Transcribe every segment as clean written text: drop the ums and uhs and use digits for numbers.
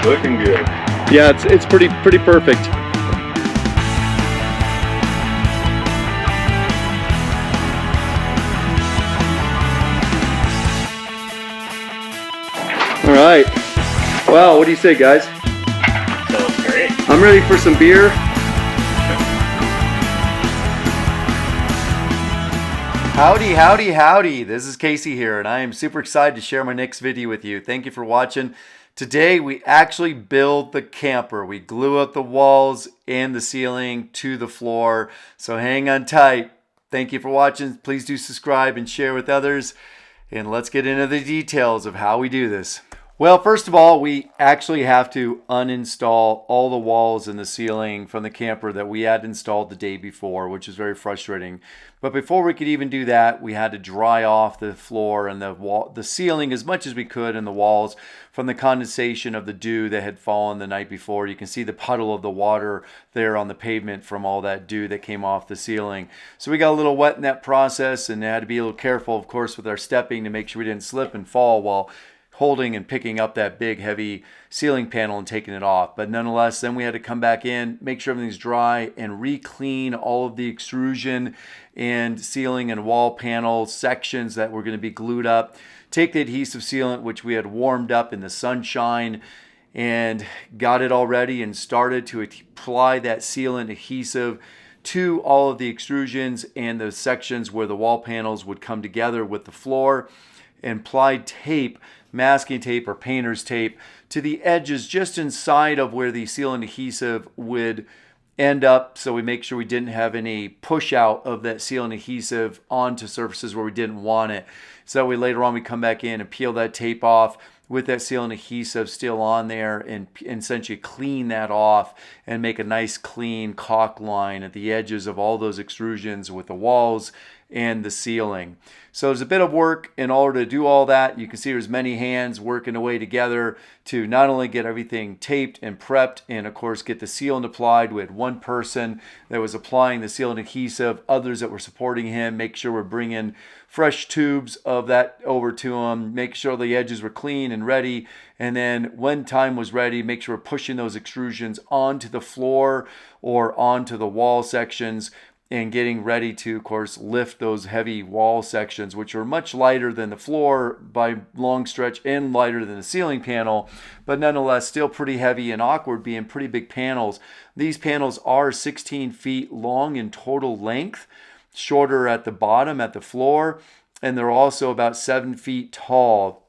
Looking good. Yeah, it's pretty perfect. All right. Wow, what do you say, guys? That looks great. I'm ready for some beer. Howdy, howdy, howdy. This is Casey here, and I am super excited to share my next video with you. Thank you for watching. Today, we actually build the camper. We glue up the walls and the ceiling to the floor. So hang on tight. Thank you for watching. Please do subscribe and share with others. And let's get into the details of how we do this. Well, first of all, we actually have to uninstall all the walls and the ceiling from the camper that we had installed the day before, which is very frustrating. But before we could even do that, we had to dry off the floor and the ceiling as much as we could, and the walls from the condensation of the dew that had fallen the night before. You can see the puddle of the water there on the pavement from all that dew that came off the ceiling. So we got a little wet in that process, and had to be a little careful, of course, with our stepping to make sure we didn't slip and fall while holding and picking up that big heavy ceiling panel and taking it off. But nonetheless, then we had to come back in, make sure everything's dry, and re-clean all of the extrusion and ceiling and wall panel sections that were going to be glued up. Take the adhesive sealant, which we had warmed up in the sunshine, and got it all ready and started to apply that sealant adhesive to all of the extrusions and the sections where the wall panels would come together with the floor, and applied tape, masking tape or painter's tape, to the edges just inside of where the sealant adhesive would end up, so we make sure we didn't have any push out of that sealant adhesive onto surfaces where we didn't want it. So that way later on we come back in and peel that tape off with that sealant adhesive still on there, and essentially clean that off and make a nice clean caulk line at the edges of all those extrusions with the walls and the ceiling. So there's a bit of work in order to do all that. You can see there's many hands working away together to not only get everything taped and prepped and of course get the sealant applied. We had one person that was applying the sealant adhesive, others that were supporting him, make sure we're bringing fresh tubes of that over to him, make sure the edges were clean and ready, and then when time was ready, make sure we're pushing those extrusions onto the floor or onto the wall sections, and getting ready to, of course, lift those heavy wall sections, which are much lighter than the floor by long stretch and lighter than the ceiling panel, but nonetheless still pretty heavy and awkward, being pretty big panels. These panels are 16 feet long in total length, shorter at the bottom at the floor, and they're also about 7 feet tall.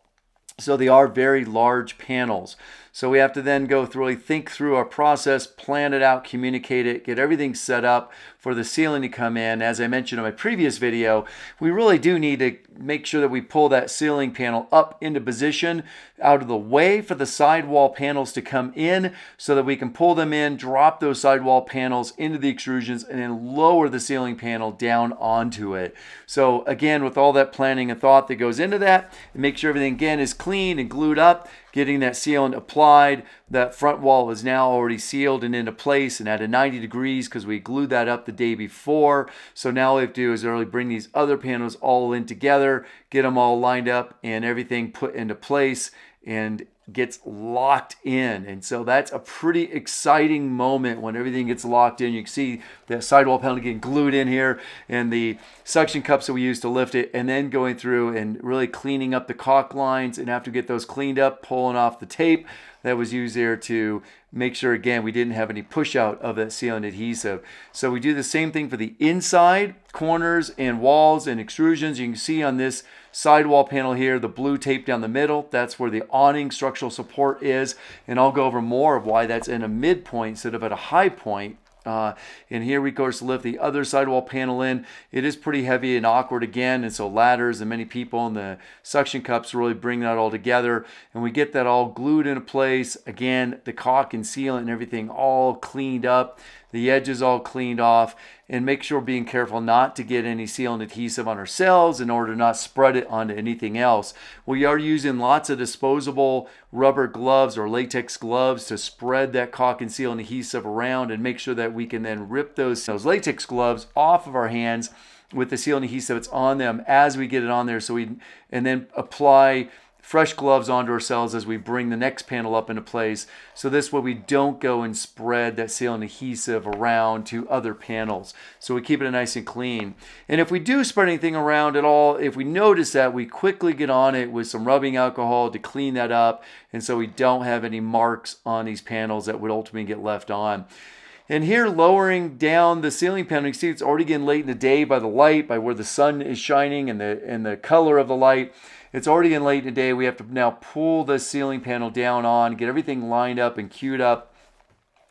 So they are very large panels. So we have to then go through, really think through our process, plan it out, communicate it, get everything set up for the ceiling to come in. As I mentioned in my previous video, we really do need to make sure that we pull that ceiling panel up into position out of the way for the sidewall panels to come in, so that we can pull them in, drop those sidewall panels into the extrusions, and then lower the ceiling panel down onto it. So again, with all that planning and thought that goes into that, and make sure everything again is clean and glued up, getting that sealant applied. That front wall is now already sealed and into place and at a 90 degrees because we glued that up the day before. So now all we have to do is really bring these other panels all in together, get them all lined up and everything put into place and gets locked in. And so that's a pretty exciting moment when everything gets locked in. You can see the sidewall panel getting glued in here and the suction cups that we use to lift it, and then going through and really cleaning up the caulk lines, and after we get those cleaned up, pulling off the tape that was used there to make sure, again, we didn't have any push out of that sealant adhesive. So we do the same thing for the inside corners and walls and extrusions. You can see on this sidewall panel here, the blue tape down the middle, that's where the awning structural support is, and I'll go over more of why that's in a midpoint instead of at a high point. And here we, of course, lift the other sidewall panel in. It is pretty heavy and awkward again, and so ladders and many people and the suction cups really bring that all together, and we get that all glued into place. Again, the caulk and sealant and everything all cleaned up, the edges all cleaned off, and make sure we're being careful not to get any sealant adhesive on ourselves in order to not spread it onto anything else. We are using lots of disposable rubber gloves or latex gloves to spread that caulk and sealant adhesive around and make sure that we can then rip those latex gloves off of our hands with the sealant adhesive that's on them as we get it on there, and then apply fresh gloves onto ourselves as we bring the next panel up into place. So this way we don't go and spread that sealant adhesive around to other panels. So we keep it nice and clean. And if we do spread anything around at all, if we notice that, we quickly get on it with some rubbing alcohol to clean that up, and so we don't have any marks on these panels that would ultimately get left on. And here, lowering down the ceiling panel, you see it's already getting late in the day by the light, by where the sun is shining and the color of the light. It's already getting late in the day. We have to now pull the ceiling panel down on, get everything lined up and queued up,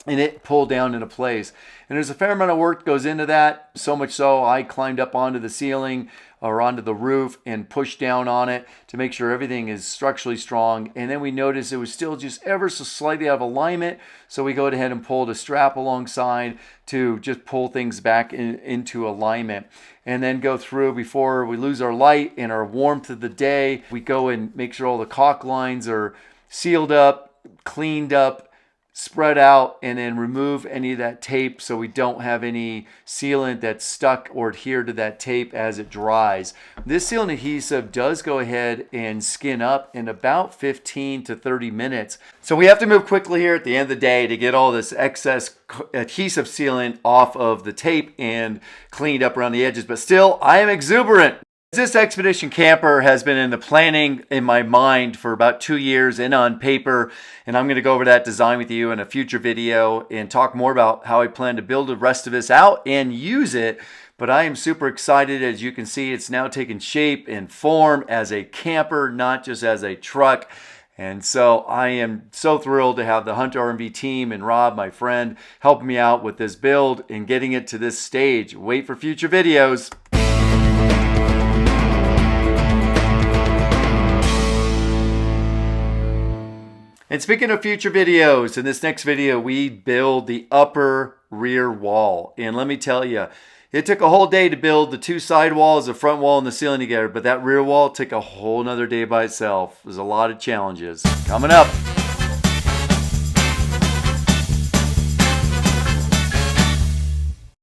and it pulled down into place. And there's a fair amount of work that goes into that, so much so I climbed up onto the ceiling or onto the roof and pushed down on it to make sure everything is structurally strong. And then we noticed it was still just ever so slightly out of alignment, so we go ahead and pull the strap alongside to just pull things back into alignment. And then go through, before we lose our light and our warmth of the day, we go and make sure all the caulk lines are sealed up, cleaned up, spread out, and then remove any of that tape so we don't have any sealant that's stuck or adhered to that tape as it dries. This sealant adhesive does go ahead and skin up in about 15 to 30 minutes. So we have to move quickly here at the end of the day to get all this excess adhesive sealant off of the tape and cleaned up around the edges. But still, I am exuberant. This Expedition camper has been in the planning in my mind for about 2 years and on paper, and I'm going to go over that design with you in a future video and talk more about how I plan to build the rest of this out and use it. But I am super excited. As you can see, it's now taken shape and form as a camper, not just as a truck. And so I am so thrilled to have the HunterRMV team and Rob, my friend, helping me out with this build and getting it to this stage. Wait for future videos. And speaking of future videos, in this next video, we build the upper rear wall. And let me tell you, it took a whole day to build the two side walls, the front wall, and the ceiling together. But that rear wall took a whole nother day by itself. There's a lot of challenges coming up.